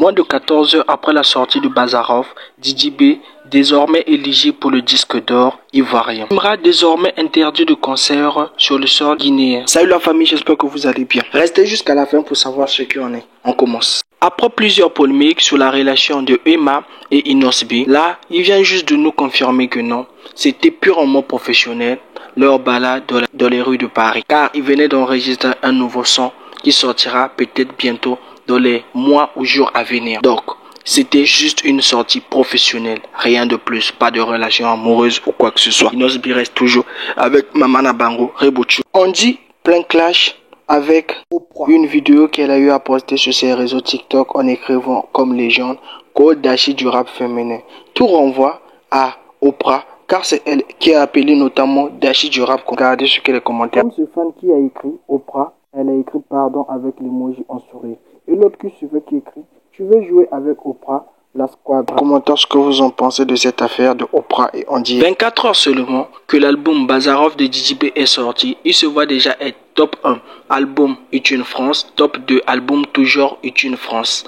Moins de 14 heures après la sortie de Bazarov, Didi B, désormais éligible pour le disque d'or ivoirien. Imra désormais interdit de concert sur le sol guinéen. Salut la famille, j'espère que vous allez bien. Restez jusqu'à la fin pour savoir ce qu'il en est. On commence. Après plusieurs polémiques sur la relation de Emma et Inosbi, là, il vient juste de nous confirmer que non, c'était purement professionnel, leur balade dans les rues de Paris. Car il venait d'enregistrer un nouveau son qui sortira peut-être bientôt dans les mois ou jours à venir. Donc, c'était juste une sortie professionnelle, rien de plus, pas de relation amoureuse ou quoi que ce soit. Inosbi reste toujours avec Mamana Bango, Rebouchou. On dit plein clash avec une vidéo qu'elle a eu à poster sur ses réseaux TikTok en écrivant comme légende Code Dashi du rap féminin. Tout renvoie à Oprah, car c'est elle qui a appelé notamment Dashi du rap. Regardez ce qu'elle a commenté. Comme ce fan qui a écrit Oprah, elle a écrit pardon avec l'emoji en sourire. Et l'autre qui suivait qui écrit tu veux jouer avec Oprah, la squadra. Commentez ce que vous en pensez de cette affaire de Oprah et on dit 24 heures seulement que l'album Bazarov de Didi B est sorti. Il se voit déjà être top 1 album Est une France, top 2 album Toujours Est une France,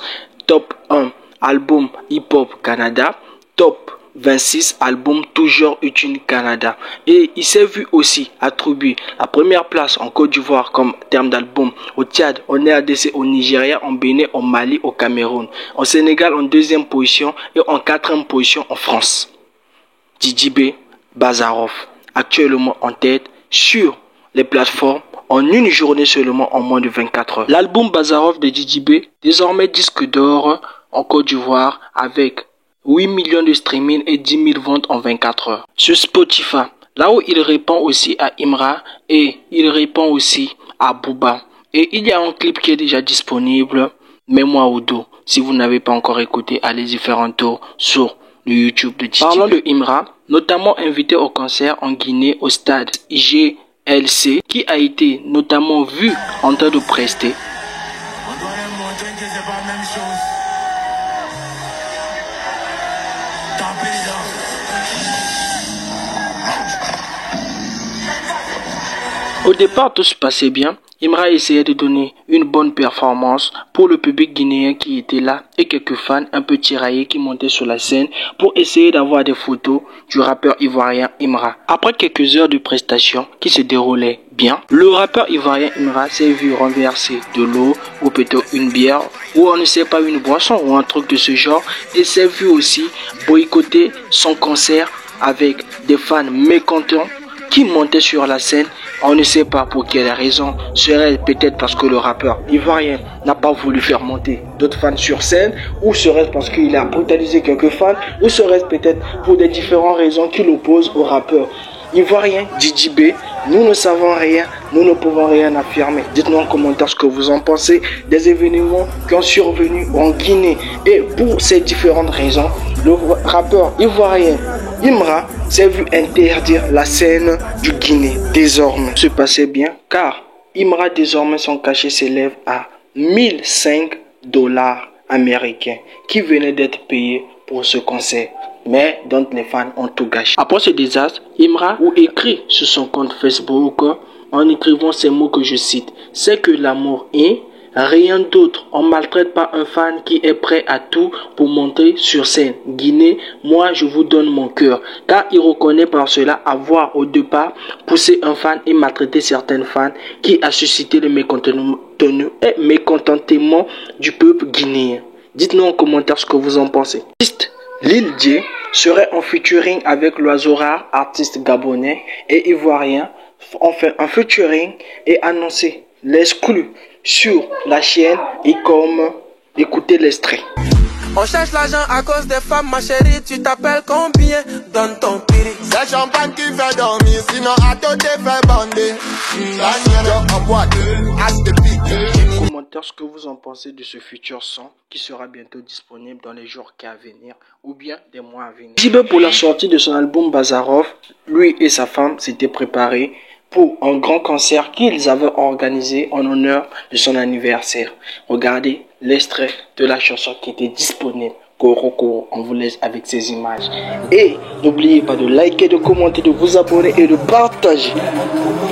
top 1 album Hip Hop Canada, top 26 albums Toujours Est une Canada. Et il s'est vu aussi attribuer la première place en Côte d'Ivoire comme terme d'album au Tchad, en RDC, au Nigeria, en Bénin, au Mali, au Cameroun, au Sénégal en deuxième position et en quatrième position en France. Didi B, Bazarov, actuellement en tête sur les plateformes en une journée seulement, en moins de 24 heures. L'album Bazarov de Didi B, désormais disque d'or en Côte d'Ivoire avec 8 millions de streaming et 10 000 ventes en 24 heures. Sur Spotify, là où il répond aussi à Imra et il répond aussi à Booba. Et il y a un clip qui est déjà disponible, Mets-moi au dos. Si vous n'avez pas encore écouté, allez-y faire un tour sur le YouTube de Didi. Parlons de Imra, notamment invité au concert en Guinée au stade GLC, qui a été notamment vu en train de prester. Au départ, tout se passait bien. Imra essayait de donner une bonne performance pour le public guinéen qui était là et quelques fans un peu tiraillés qui montaient sur la scène pour essayer d'avoir des photos du rappeur ivoirien Imra. Après quelques heures de prestations qui se déroulaient bien, le rappeur ivoirien Imra s'est vu renverser de l'eau ou plutôt une bière ou on ne sait pas, une boisson ou un truc de ce genre, et s'est vu aussi boycotter son concert avec des fans mécontents qui montaient sur la scène. On ne sait pas pour quelle raison. Serait peut-être parce que le rappeur ivoirien n'a pas voulu faire monter d'autres fans sur scène, ou serait-ce parce qu'il a brutalisé quelques fans, ou serait-ce peut-être pour des différentes raisons qui l'opposent au rappeur ivoirien Didi B. Nous ne savons rien, nous ne pouvons rien affirmer. Dites-nous en commentaire ce que vous en pensez des événements qui ont survenu en Guinée. Et pour ces différentes raisons, le rappeur ivoirien Imra s'est vu interdire la scène du Guinée. Désormais, se passait bien car Imra désormais son cachet s'élève à 1005 $ américains qui venaient d'être payés pour ce concert. Mais dont les fans ont tout gâché. Après ce désastre, Imra écrit sur son compte Facebook en écrivant ces mots que je cite: c'est que l'amour est rien d'autre. On maltraite pas un fan qui est prêt à tout pour monter sur scène. Guinée, moi je vous donne mon cœur. Car il reconnaît par cela avoir au départ poussé un fan et maltraité certaines fans, qui a suscité le mécontentement du peuple guinéen. Dites-nous en commentaire ce que vous en pensez. Lil J serait en featuring avec l'oiseau rare, artiste gabonais et ivoirien. On fait un featuring et annoncer l'exclu sur la chaîne et comme écoutez l'extrait. On cherche l'argent à cause des femmes, ma chérie, tu t'appelles combien? Donne ton prix. C'est champagne qui fait dormir, sinon à toi t'es fait bander. En boîte, Commentaire ce que vous en pensez de ce futur son qui sera bientôt disponible dans les jours à venir ou bien des mois à venir. Didi B, pour la sortie de son album Bazarov, lui et sa femme s'étaient préparés pour un grand concert qu'ils avaient organisé en honneur de son anniversaire. Regardez l'extrait de la chanson qui était disponible. Koro, on vous laisse avec ces images. Et n'oubliez pas de liker, de commenter, de vous abonner et de partager.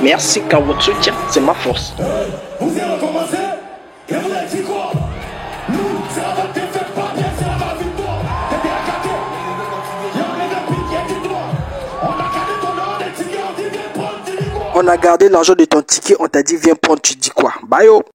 Merci car votre soutien, c'est ma force. Vous allez commencer, et vous allez dire quoi? Nous, c'est la On a gardé l'argent de ton ticket, on t'a dit viens prendre, tu dis quoi? Bye yo.